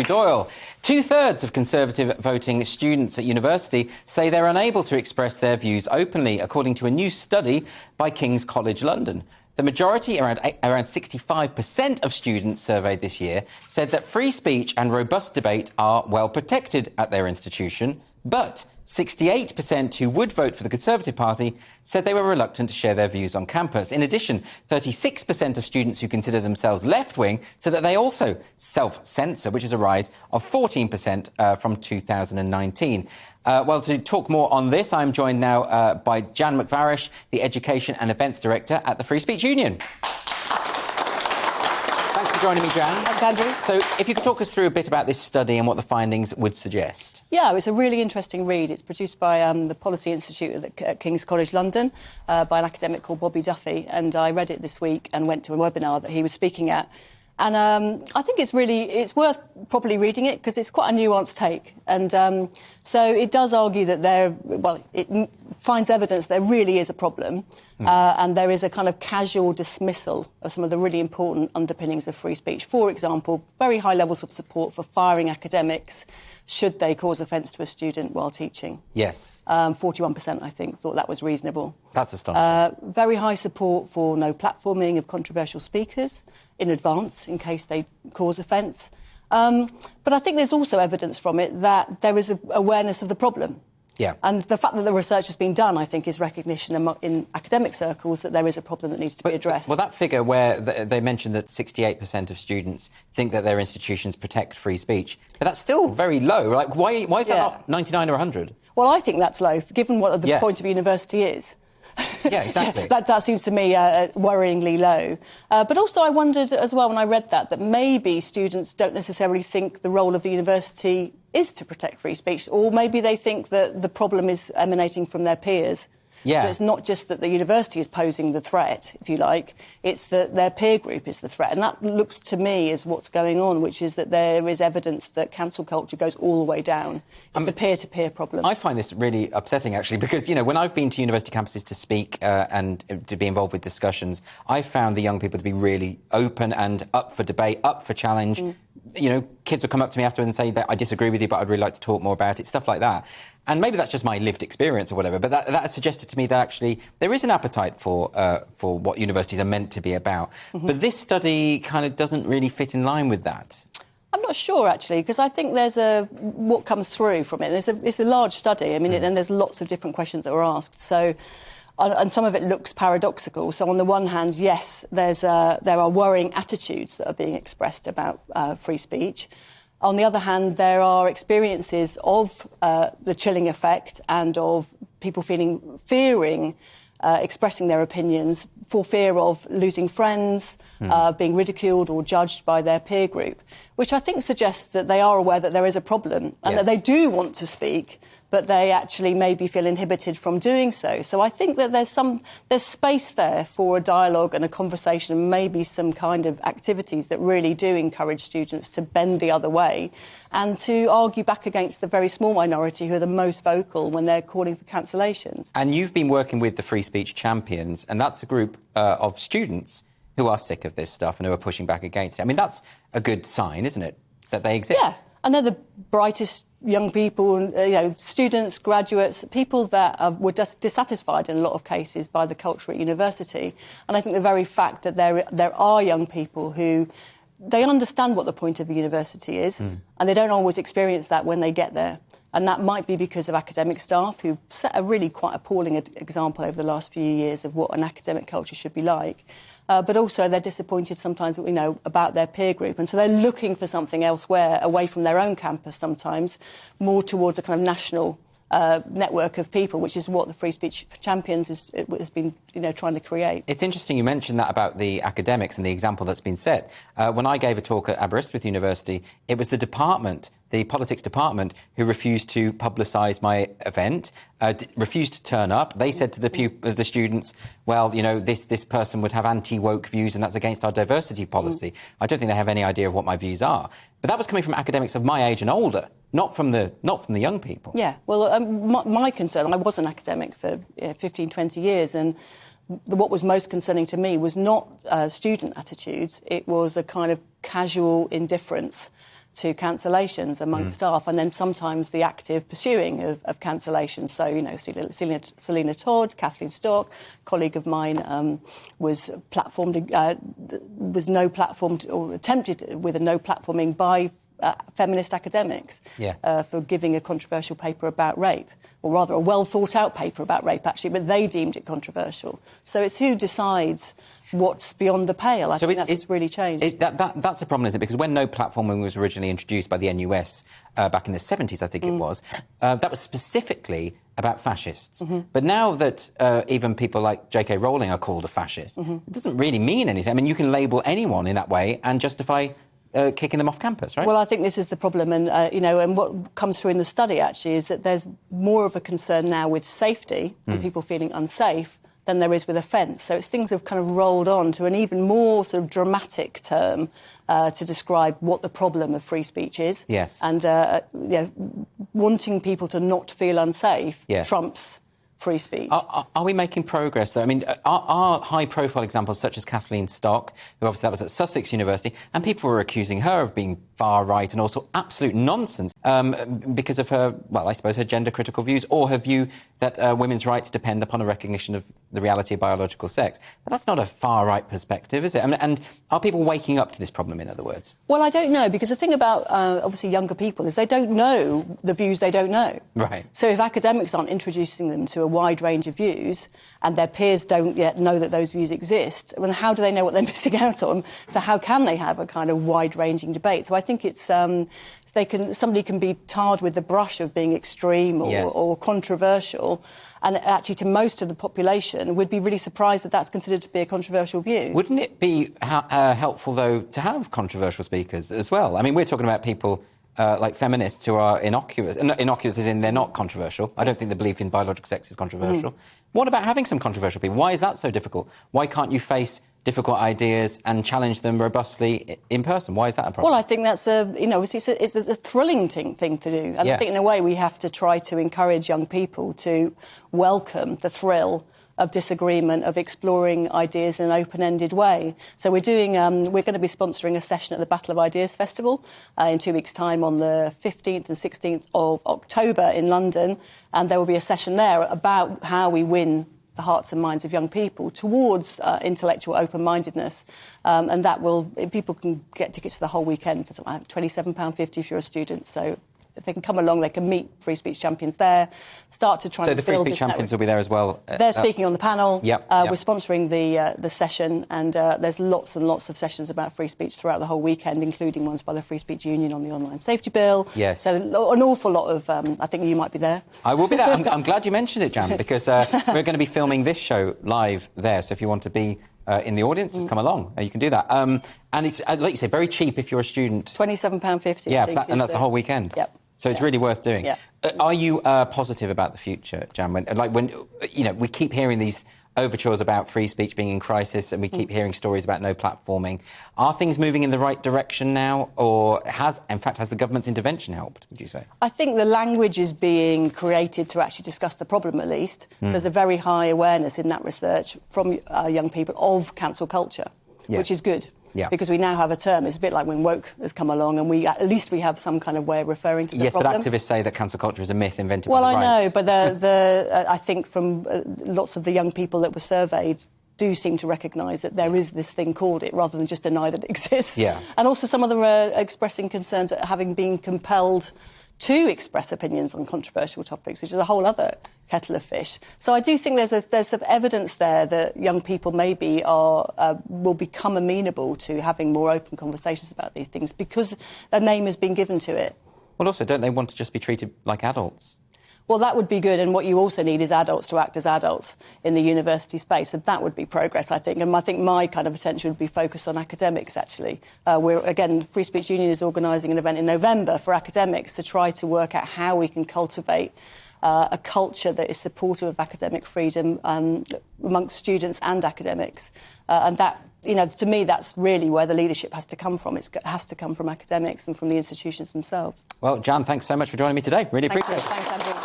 Doyle. Two-thirds of Conservative voting students at university say they're unable to express their views openly, according to a new study by King's College London. The majority, around 65% of students surveyed this year, said that free speech and robust debate are well protected at their institution, but 68% who would vote for the Conservative Party said they were reluctant to share their views on campus. In addition, 36% of students who consider themselves left-wing said that they also self-censor, which is a rise of 14% from 2019. Well, to talk more on this, I'm joined now by Jan Macvarish, the Education and Events Director at the Free Speech Union. Thanks for joining me, Jan. Thanks, Andrew. So, if you could talk us through a bit about this study and what the findings would suggest. Yeah, it's a really interesting read. It's produced by the Policy Institute at King's College London by an academic called Bobby Duffy, and I read it this week and went to a webinar that he was speaking at. And I think it's worth properly reading it because it's quite a nuanced take. And so it does argue that it finds evidence there really is a problem and there is a kind of casual dismissal of some of the really important underpinnings of free speech. For example, very high levels of support for firing academics should they cause offence to a student while teaching. Yes. 41%, I think, thought that was reasonable. That's astonishing. Very high support for no platforming of controversial speakers in advance in case they cause offence. But I think there's also evidence from it that there is awareness of the problem. Yeah. And the fact that the research has been done, I think, is recognition in academic circles that there is a problem that needs to be addressed. Well, that figure where they mentioned that 68% of students think that their institutions protect free speech, but that's still very low. Like, why is that not 99 or 100? Well, I think that's low, given what the point of university is. Yeah, exactly. that seems to me worryingly low. But also I wondered as well when I read that maybe students don't necessarily think the role of the university is to protect free speech, or maybe they think that the problem is emanating from their peers. Yeah. So it's not just that the university is posing the threat, if you like, it's that their peer group is the threat. And that looks to me as what's going on, which is that there is evidence that cancel culture goes all the way down. It's a peer-to-peer problem. I find this really upsetting, actually, because, when I've been to university campuses to speak and to be involved with discussions, I've found the young people to be really open and up for debate, up for challenge. Kids will come up to me afterwards and say that I disagree with you, but I'd really like to talk more about it, stuff like that. And maybe that's just my lived experience or whatever, but that has suggested to me that actually there is an appetite for what universities are meant to be about. Mm-hmm. But this study kind of doesn't really fit in line with that. I'm not sure, actually, because I think what comes through from it. It's a large study, and there's lots of different questions that were asked. So, and some of it looks paradoxical. So on the one hand, yes, there are worrying attitudes that are being expressed about free speech. On the other hand, there are experiences of the chilling effect and of people fearing expressing their opinions for fear of losing friends, being ridiculed or judged by their peer group, which I think suggests that they are aware that there is a problem and that they do want to speak, but they actually maybe feel inhibited from doing so. So I think that there's space there for a dialogue and a conversation and maybe some kind of activities that really do encourage students to bend the other way and to argue back against the very small minority who are the most vocal when they're calling for cancellations. And you've been working with the Free Speech Champions, and that's a group of students who are sick of this stuff and who are pushing back against it. I mean, that's a good sign, isn't it, that they exist? Yeah, and they're the brightest young people, students, graduates, people that were just dissatisfied in a lot of cases by the culture at university. And I think the very fact that there are young people who they understand what the point of a university is, and they don't always experience that when they get there. And that might be because of academic staff who've set a really quite appalling example over the last few years of what an academic culture should be like. But also they're disappointed sometimes, about their peer group. And so they're looking for something elsewhere, away from their own campus sometimes, more towards a kind of national network of people, which is what the Free Speech Champions has been, trying to create. It's interesting you mentioned that about the academics and the example that's been set. When I gave a talk at Aberystwyth University, it was the department, the politics department, who refused to publicise my event, refused to turn up. They said to the students, well, this person would have anti-woke views and that's against our diversity policy. I don't think they have any idea of what my views are. But that was coming from academics of my age and older, not from the young people. Yeah, well, my concern, I was an academic for 15, 20 years, and what was most concerning to me was not student attitudes, it was a kind of casual indifference to cancellations amongst staff, and then sometimes the active pursuing of cancellations. So, you know, Selina Todd, Kathleen Stock, colleague of mine, was no platformed or attempted with a no platforming by feminist academics for giving a controversial paper about rape, or rather a well-thought-out paper about rape, actually, but they deemed it controversial. So it's who decides what's beyond the pale. I think that's really changed. That's a problem, isn't it? Because when no platforming was originally introduced by the NUS back in the 70s, I think it was, that was specifically about fascists. But now that even people like J.K. Rowling are called a fascist, it doesn't really mean anything. I mean, you can label anyone in that way and justify kicking them off campus, right? Well, I think this is the problem, and you know, and what comes through in the study actually is that there's more of a concern now with safety and people feeling unsafe than there is with offence. So it's things have kind of rolled on to an even more sort of dramatic term to describe what the problem of free speech is. Yes. And you know, wanting people to not feel unsafe trumps free speech. Are we making progress, though? I mean, are high-profile examples such as Kathleen Stock, who obviously that was at Sussex University, and people were accusing her of being far-right and also absolute nonsense because of her, well, I suppose her gender-critical views, or her view that women's rights depend upon a recognition of the reality of biological sex. But that's not a far-right perspective, is it? I mean, and are people waking up to this problem, in other words? Well, I don't know, because the thing about, obviously, younger people is they don't know the views they don't know. Right. So if academics aren't introducing them to a wide range of views and their peers don't yet know that those views exist, well, how do they know what they're missing out on? So how can they have a kind of wide-ranging debate? So I think it's somebody can be tarred with the brush of being extreme or controversial, and actually to most of the population would be really surprised that that's considered to be a controversial view. Wouldn't it be helpful, though, to have controversial speakers as well? I mean, we're talking about people like feminists who are innocuous. Innocuous as in they're not controversial. I don't think the belief in biological sex is controversial. What about having some controversial people? Why is that so difficult? Why can't you face difficult ideas and challenge them robustly in person? Why is that a problem? Well, I think that's it's a thrilling thing to do. And I think in a way we have to try to encourage young people to welcome the thrill of disagreement, of exploring ideas in an open-ended way. So we're going to be sponsoring a session at the Battle of Ideas Festival in 2 weeks' time on the 15th and 16th of October in London, and there will be a session there about how we win the hearts and minds of young people towards intellectual open-mindedness, and people can get tickets for the whole weekend for £27.50 if you're a student. So if they can come along, they can meet free speech champions there, start to try and build this network. So the free speech champions will be there as well? They're speaking on the panel. Yep. We're sponsoring the session, and there's lots and lots of sessions about free speech throughout the whole weekend, including ones by the Free Speech Union on the online safety bill. Yes. So an awful lot of... I think you might be there. I will be there. I'm glad you mentioned it, Jan, because we're going to be filming this show live there, so if you want to be in the audience, just come along. You can do that. And it's, like you say, very cheap if you're a student. £27.50. Yeah, and that's the whole weekend. Yep. So it's really worth doing. Yeah. Are you positive about the future, Jan? When you know, we keep hearing these overtures about free speech being in crisis, and we keep hearing stories about no platforming. Are things moving in the right direction now, or has the government's intervention helped, would you say? I think the language is being created to actually discuss the problem, at least. There's a very high awareness in that research from young people of cancel culture, which is good. Yeah. Because we now have a term. It's a bit like when woke has come along, and at least we have some kind of way of referring to the problem. Yes, but activists say that cancel culture is a myth invented by the right. Well, I know, but I think from lots of the young people that were surveyed do seem to recognise that there is this thing called it, rather than just deny that it exists. Yeah. And also some of them are expressing concerns at having been compelled to express opinions on controversial topics, which is a whole other kettle of fish. So I do think there's some evidence there that young people maybe will become amenable to having more open conversations about these things because a name has been given to it. Well, also, don't they want to just be treated like adults? Well, that would be good, and what you also need is adults to act as adults in the university space, and that would be progress, I think. And I think my kind of attention would be focused on academics, actually. Free Speech Union is organising an event in November for academics to try to work out how we can cultivate a culture that is supportive of academic freedom amongst students and academics. And that, to me, that's really where the leadership has to come from. It has to come from academics and from the institutions themselves. Well, Jan, thanks so much for joining me today. Really appreciate it. Thanks, Andrew.